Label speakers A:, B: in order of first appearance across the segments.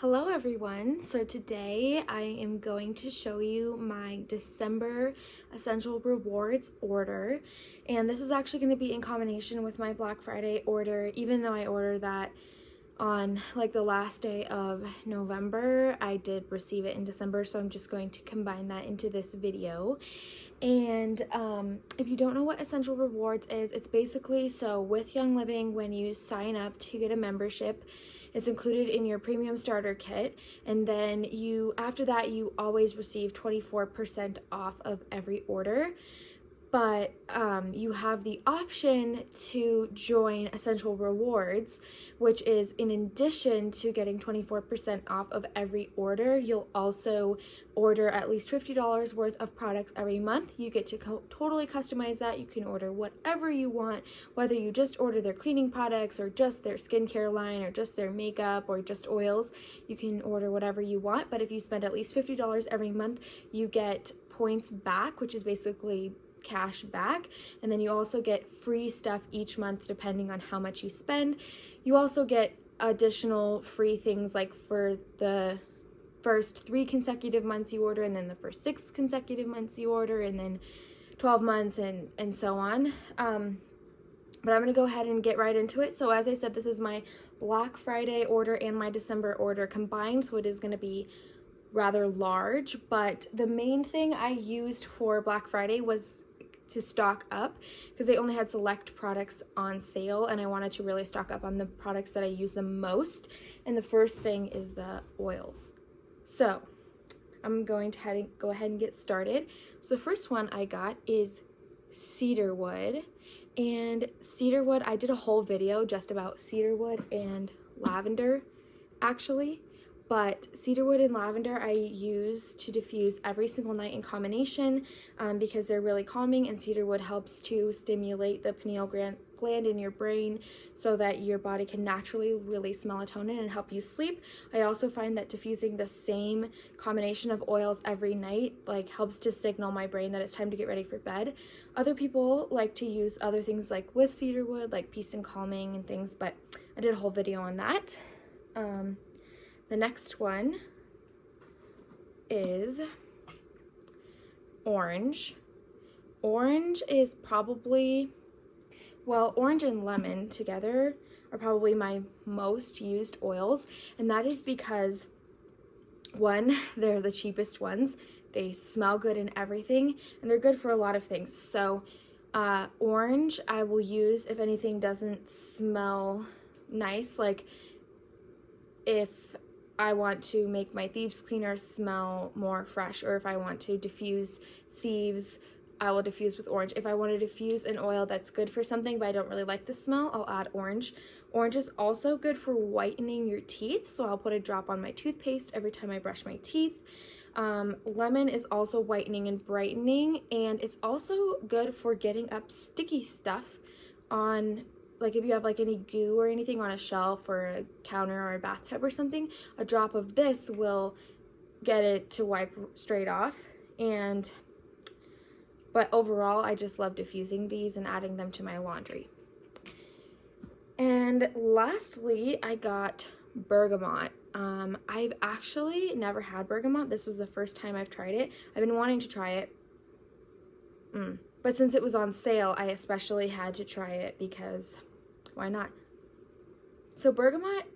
A: Hello everyone. So today I am going to show you my December Essential Rewards order, and this is actually going to be in combination with my Black Friday order. Even though I ordered that on like the last day of November, I did receive it in December, so I'm just going to combine that into this video. And if you don't know what Essential Rewards is, it's basically, so with Young Living, when you sign up to get a membership, it's included in your premium starter kit, and then after that you always receive 24% off of every order. But you have the option to join Essential Rewards, which is in addition to getting 24% off of every order, you'll also order at least $50 worth of products every month. You get to totally customize that. You can order whatever you want, whether you just order their cleaning products or just their skincare line or just their makeup or just oils. You can order whatever you want, but if you spend at least $50 every month, you get points back, which is basically cash back, and then you also get free stuff each month depending on how much you spend. You also get additional free things like for the first 3 consecutive months you order, and then the first 6 consecutive months you order, and then 12 months and so on. But I'm going to go ahead and get right into it. So as I said, this is my Black Friday order and my December order combined, so it is going to be rather large. But the main thing I used for Black Friday was to stock up, because they only had select products on sale and I wanted to really stock up on the products that I use the most. And the first thing is the oils. So I'm going to go ahead and get started. So the first one I got is cedarwood, and cedarwood, I did a whole video just about cedarwood and lavender actually. But cedarwood and lavender I use to diffuse every single night in combination because they're really calming, and cedarwood helps to stimulate the pineal gland in your brain so that your body can naturally release melatonin and help you sleep. I also find that diffusing the same combination of oils every night helps to signal my brain that it's time to get ready for bed. Other people like to use other things like with cedarwood, like peace and calming and things, but I did a whole video on that. The next one is orange. Orange is probably, well, orange and lemon together are probably my most used oils, and that is because, one, they're the cheapest ones, they smell good and everything, and they're good for a lot of things. So orange I will use if anything doesn't smell nice, like if I want to make my thieves cleaner smell more fresh, or if I want to diffuse thieves, I will diffuse with orange. If I want to diffuse an oil that's good for something but I don't really like the smell, I'll add orange. Orange is also good for whitening your teeth, so I'll put a drop on my toothpaste every time I brush my teeth. Lemon is also whitening and brightening, and it's also good for getting up sticky stuff on, like if you have like any goo or anything on a shelf or a counter or a bathtub or something, a drop of this will get it to wipe straight off. But overall, I just love diffusing these and adding them to my laundry. And lastly, I got bergamot. I've actually never had bergamot. This was the first time I've tried it. I've been wanting to try it. But since it was on sale, I especially had to try it because why not? So bergamot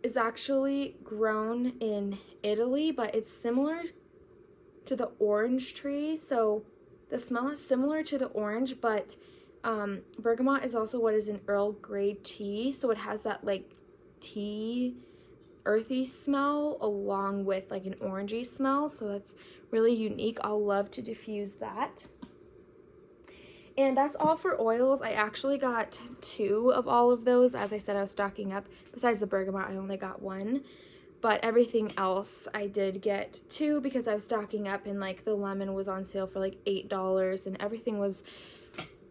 A: is actually grown in Italy, but it's similar to the orange tree. So the smell is similar to the orange, but bergamot is also what is in Earl Grey tea. So it has that like tea earthy smell along with like an orangey smell, so that's really unique. I'll love to diffuse that. And that's all for oils. I actually got 2 of all of those. As I said, I was stocking up. Besides the bergamot, I only got 1, but everything else I did get 2 because I was stocking up, and like the lemon was on sale for like $8 and everything was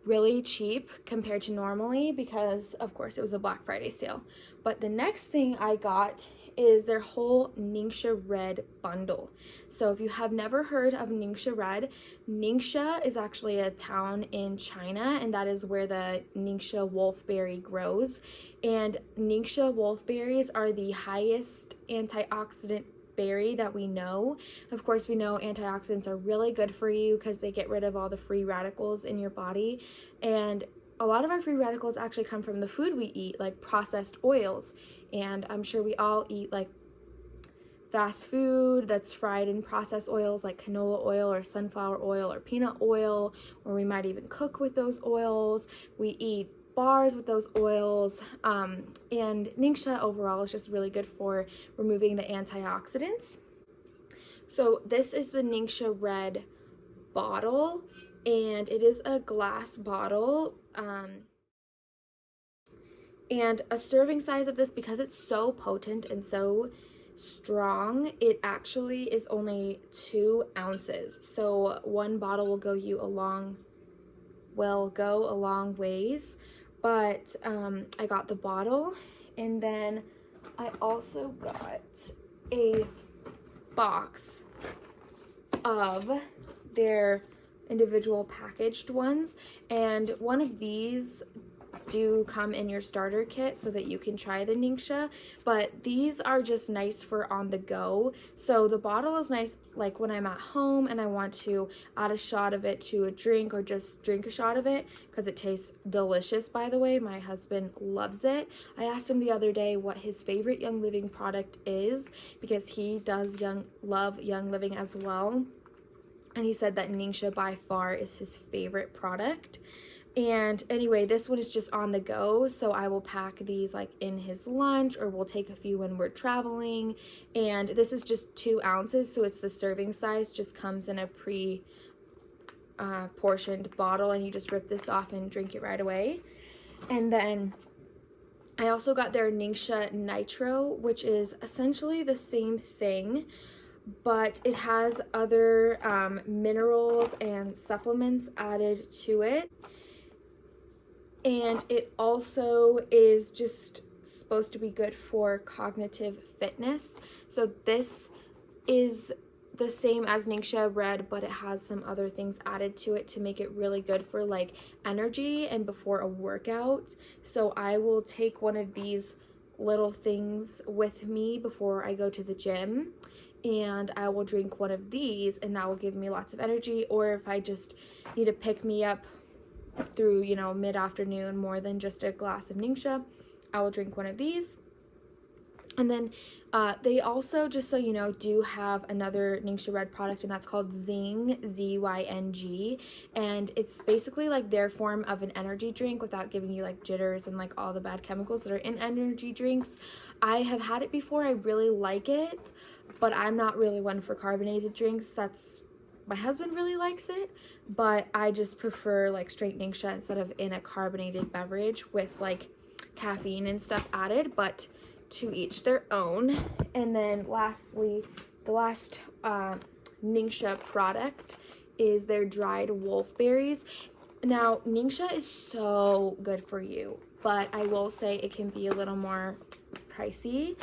A: really cheap compared to normally because of course it was a Black Friday sale. But the next thing I got is their whole Ningxia Red bundle. So if you have never heard of Ningxia Red, Ningxia is actually a town in China, and that is where the Ningxia wolfberry grows. And Ningxia wolfberries are the highest antioxidant berry that we know. Of course, we know antioxidants are really good for you because they get rid of all the free radicals in your body, and a lot of our free radicals actually come from the food we eat, like processed oils. And I'm sure we all eat like fast food that's fried in processed oils like canola oil or sunflower oil or peanut oil, or we might even cook with those oils. We eat bars with those oils, and Ningxia overall is just really good for removing the antioxidants. So this is the Ningxia Red bottle, and it is a glass bottle, and a serving size of this, because it's so potent and so strong, it actually is only 2 ounces. So one bottle will go a long ways. But I got the bottle, and then I also got a box of their individual packaged ones, and one of these do come in your starter kit so that you can try the Ningxia, but these are just nice for on the go. So the bottle is nice like when I'm at home and I want to add a shot of it to a drink, or just drink a shot of it, because it tastes delicious. By the way, my husband loves it. I asked him the other day what his favorite Young Living product is, because he does love Young Living as well, and he said that Ningxia by far is his favorite product. And anyway, this one is just on the go, so I will pack these like in his lunch, or we'll take a few when we're traveling. And this is just 2 ounces, so it's the serving size, just comes in a portioned bottle, and you just rip this off and drink it right away. And then I also got their Ningxia Nitro, which is essentially the same thing, but it has other minerals and supplements added to it. And it also is just supposed to be good for cognitive fitness. So this is the same as Ningxia Red, but it has some other things added to it to make it really good for like energy and before a workout. So I will take one of these little things with me before I go to the gym, and I will drink one of these, and that will give me lots of energy. Or if I just need to pick me up through, you know, mid-afternoon, more than just a glass of Ningxia, I will drink one of these. And then they also, just so you know, do have another Ningxia Red product, and that's called Zing, Z-Y-N-G, and it's basically like their form of an energy drink without giving you like jitters and like all the bad chemicals that are in energy drinks. I have had it before. I really like it, but I'm not really one for carbonated drinks. My husband really likes it, but I just prefer like straight Ningxia instead of in a carbonated beverage with like caffeine and stuff added, but to each their own. And then lastly, the last Ningxia product is their dried wolfberries. Now, Ningxia is so good for you, but I will say it can be a little more pricey.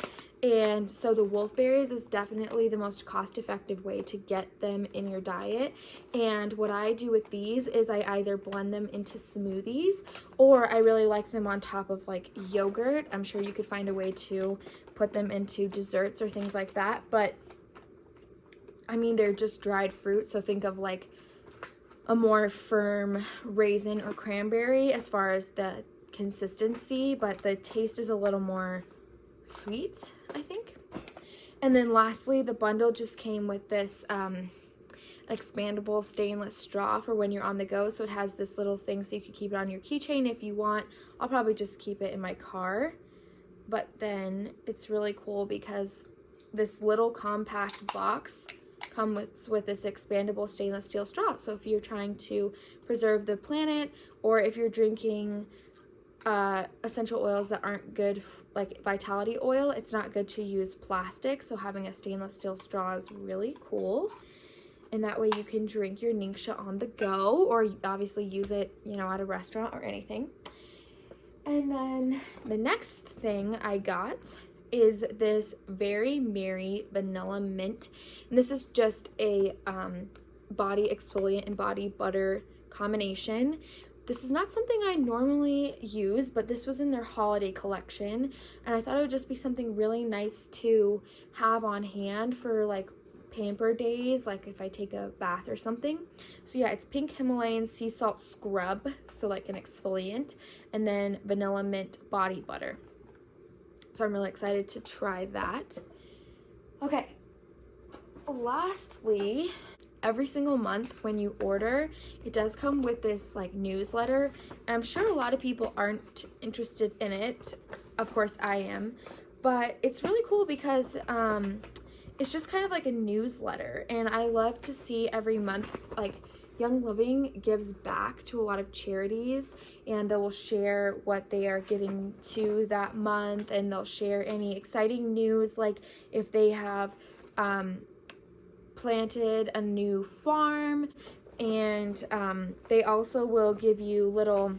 A: And so the wolfberries is definitely the most cost-effective way to get them in your diet. And what I do with these is I either blend them into smoothies, or I really like them on top of like yogurt. I'm sure you could find a way to put them into desserts or things like that. But I mean, they're just dried fruit, so think of like a more firm raisin or cranberry as far as the consistency, but the taste is a little more sweet, I think. And then lastly, the bundle just came with this expandable stainless straw for when you're on the go. So it has this little thing so you could keep it on your keychain if you want. I'll probably just keep it in my car. But then it's really cool because this little compact box comes with this expandable stainless steel straw. So if you're trying to preserve the planet, or if you're drinking essential oils that aren't good, like vitality oil, it's not good to use plastic, so having a stainless steel straw is really cool. and that way you can drink your Ningxia on the go, or obviously use it, you know, at a restaurant or anything. And then the next thing I got is this Very Merry Vanilla Mint. And this is just a body exfoliant and body butter combination. This is not something I normally use, but this was in their holiday collection, and I thought it would just be something really nice to have on hand for like pamper days, like if I take a bath or something. So yeah, it's pink Himalayan sea salt scrub, so like an exfoliant, and then vanilla mint body butter. So I'm really excited to try that. Okay, lastly, every single month when you order, it does come with this like newsletter, and I'm sure a lot of people aren't interested in it. Of course I am, but it's really cool because it's just kind of like a newsletter, and I love to see every month, like, Young Living gives back to a lot of charities, and they will share what they are giving to that month, and they'll share any exciting news, like if they have planted a new farm, and they also will give you little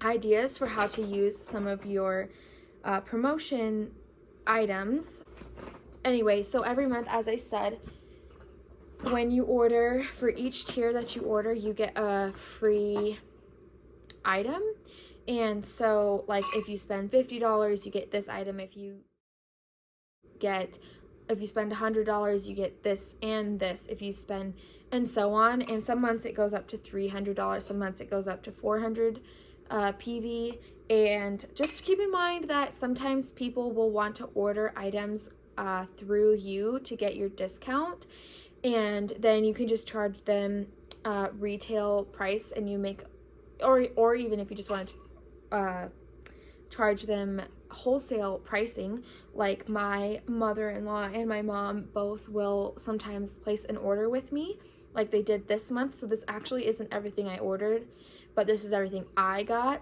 A: ideas for how to use some of your promotion items. Anyway, so every month, as I said, when you order, for each tier that you order, you get a free item. And so, like, if you spend $50, you get this item. If you spend $100, you get this and this. If you spend, and so on. And some months it goes up to $300. Some months it goes up to 400 PV. And just keep in mind that sometimes people will want to order items through you to get your discount, and then you can just charge them retail price, and you make, or even if you just want to charge them wholesale pricing, like my mother-in-law and my mom both will sometimes place an order with me, like they did this month. So this actually isn't everything I ordered, but this is everything I got.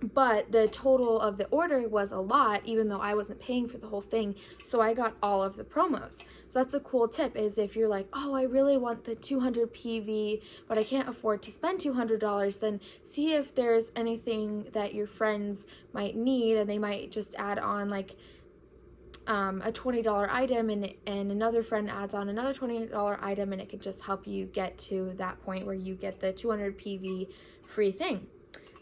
A: But the total of the order was a lot, even though I wasn't paying for the whole thing. So I got all of the promos. So that's a cool tip, is if you're like, oh, I really want the 200 PV, but I can't afford to spend $200, then see if there's anything that your friends might need, and they might just add on like a $20 item, and another friend adds on another $20 item, and it could just help you get to that point where you get the 200 PV free thing.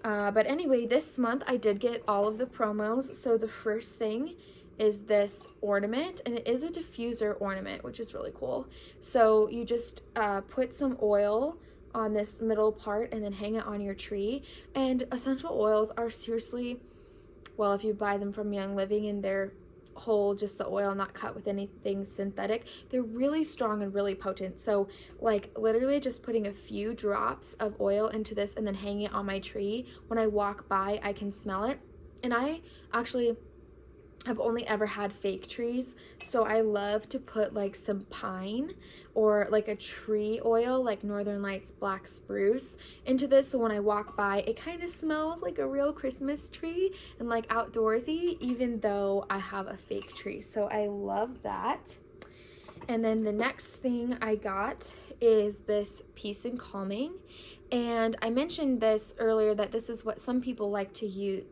A: But anyway, this month I did get all of the promos. So the first thing is this ornament, and it is a diffuser ornament, which is really cool. So you just put some oil on this middle part and then hang it on your tree. And essential oils are seriously, well, if you buy them from Young Living and they're whole, just the oil, not cut with anything synthetic, they're really strong and really potent. So like literally just putting a few drops of oil into this and then hanging it on my tree, when I walk by I can smell it. And I actually have only ever had fake trees, so I love to put like some pine or like a tree oil, like Northern Lights black spruce, into this, so when I walk by it kind of smells like a real Christmas tree and like outdoorsy, even though I have a fake tree. So I love that. And then the next thing I got is this Peace and Calming, and I mentioned this earlier that this is what some people like to use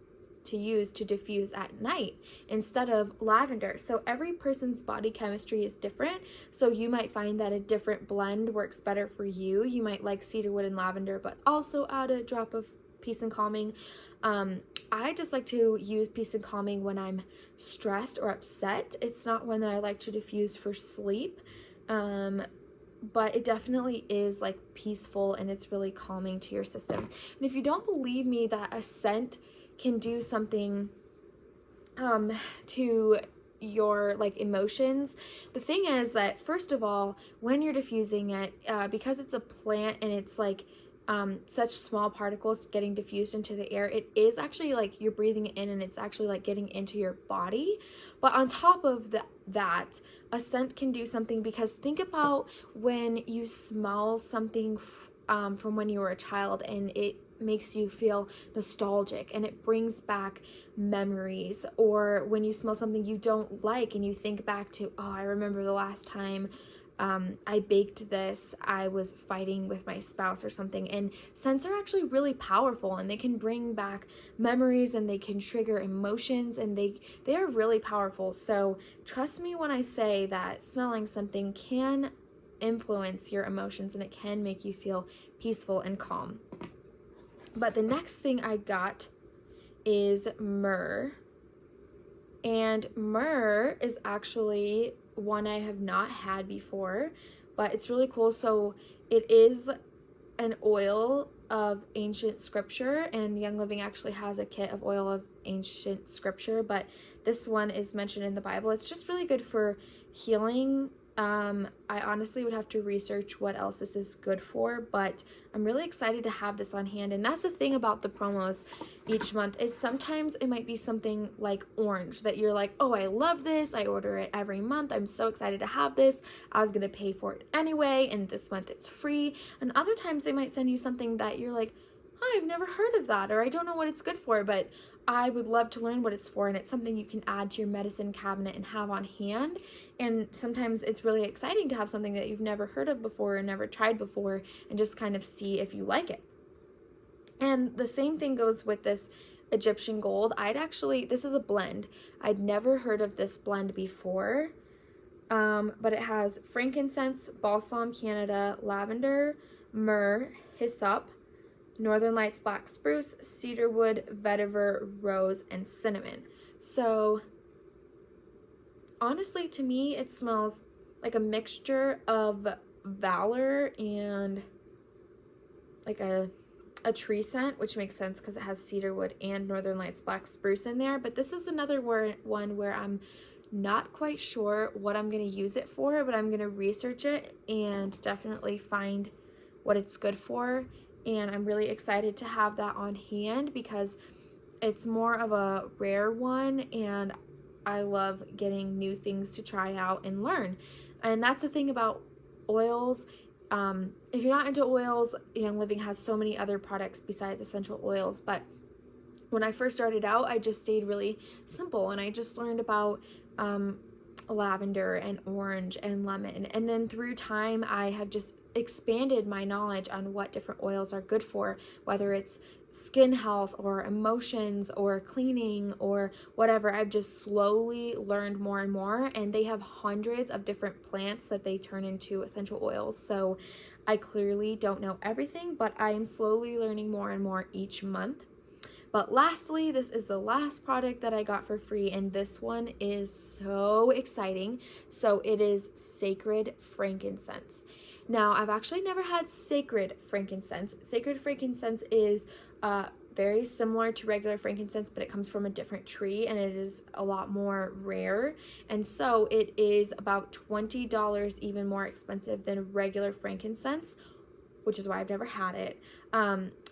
A: to diffuse at night instead of lavender. So every person's body chemistry is different, so you might find that a different blend works better for you. You might like cedarwood and lavender, but also add a drop of Peace and Calming. I just like to use Peace and Calming when I'm stressed or upset. It's not one that I like to diffuse for sleep, but it definitely is like peaceful, and it's really calming to your system. And if you don't believe me that a scent can do something to your like emotions, the thing is that first of all, when you're diffusing it, because it's a plant and it's like such small particles getting diffused into the air, it is actually like you're breathing it in, and it's actually like getting into your body. But on top of that, a scent can do something, because think about when you smell something from when you were a child, and it makes you feel nostalgic and it brings back memories, or when you smell something you don't like and you think back to, oh, I remember the last time I baked this, I was fighting with my spouse or something, and scents are actually really powerful, and they can bring back memories, and they can trigger emotions, and they are really powerful. So trust me when I say that smelling something can influence your emotions, and it can make you feel peaceful and calm. But the next thing I got is Myrrh. And Myrrh is actually one I have not had before, but it's really cool. So it is an oil of ancient scripture, and Young Living actually has a kit of oil of ancient scripture, but this one is mentioned in the Bible. It's just really good for healing. I honestly would have to research what else this is good for, but I'm really excited to have this on hand. And that's the thing about the promos each month, is sometimes it might be something like orange that you're like, oh, I love this, I order it every month, I'm so excited to have this, I was gonna pay for it anyway, and this month it's free. And other times they might send you something that you're like, oh, I've never heard of that, or I don't know what it's good for, but I would love to learn what it's for, and it's something you can add to your medicine cabinet and have on hand. And sometimes it's really exciting to have something that you've never heard of before or never tried before, and just kind of see if you like it. And the same thing goes with this Egyptian gold. This is a blend. I'd never heard of this blend before, but it has frankincense, balsam Canada, lavender, myrrh, hyssop, Northern Lights black spruce, cedarwood, vetiver, rose, and cinnamon. So honestly, to me, it smells like a mixture of valor and like a tree scent, which makes sense because it has cedarwood and Northern Lights black spruce in there. But this is another one where I'm not quite sure what I'm going to use it for, but I'm going to research it and definitely find what it's good for. And I'm really excited to have that on hand because it's more of a rare one, and I love getting new things to try out and learn. And that's the thing about oils. If you're not into oils, Young Living has so many other products besides essential oils. But when I first started out, I just stayed really simple, and I just learned about lavender and orange and lemon. And then through time, I have just expanded my knowledge on what different oils are good for, whether it's skin health or emotions or cleaning or whatever. I've just slowly learned more and more, and they have hundreds of different plants that they turn into essential oils. So I clearly don't know everything, but I am slowly learning more and more each month. But lastly, this is the last product that I got for free, and this one is so exciting. So it is Sacred Frankincense. Now, I've actually never had Sacred Frankincense. Sacred Frankincense is very similar to regular frankincense, but it comes from a different tree, and it is a lot more rare. And so it is about $20 even more expensive than regular frankincense, which is why I've never had it.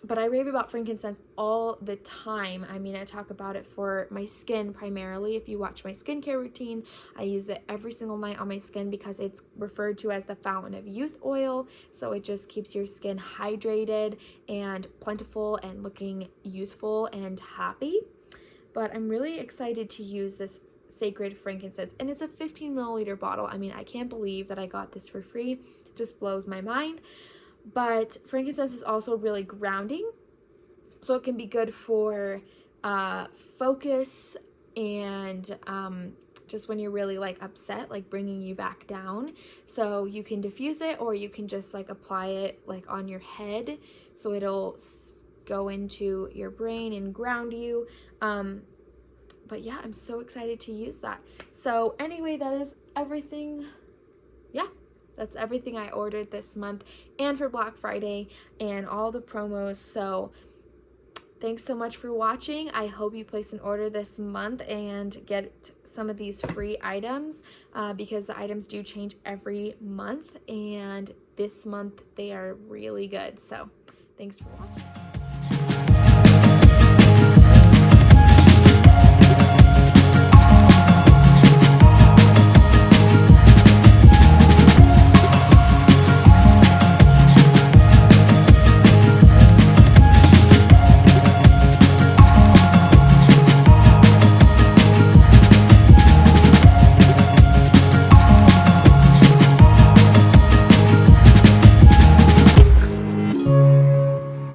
A: But I rave about frankincense all the time. I mean, I talk about it for my skin primarily. If you watch my skincare routine, I use it every single night on my skin because it's referred to as the fountain of youth oil. So it just keeps your skin hydrated and plentiful and looking youthful and happy. But I'm really excited to use this Sacred Frankincense, and it's a 15 milliliter bottle. I mean, I can't believe that I got this for free. It just blows my mind. But frankincense is also really grounding, so it can be good for focus and just when you're really like upset, like bringing you back down. So you can diffuse it, or you can just like apply it like on your head, so it'll go into your brain and ground you. But yeah, I'm so excited to use that. So anyway, that is everything. Yeah. That's everything I ordered this month and for Black Friday and all the promos. So thanks so much for watching. I hope you place an order this month and get some of these free items because the items do change every month, and this month they are really good. So thanks for watching.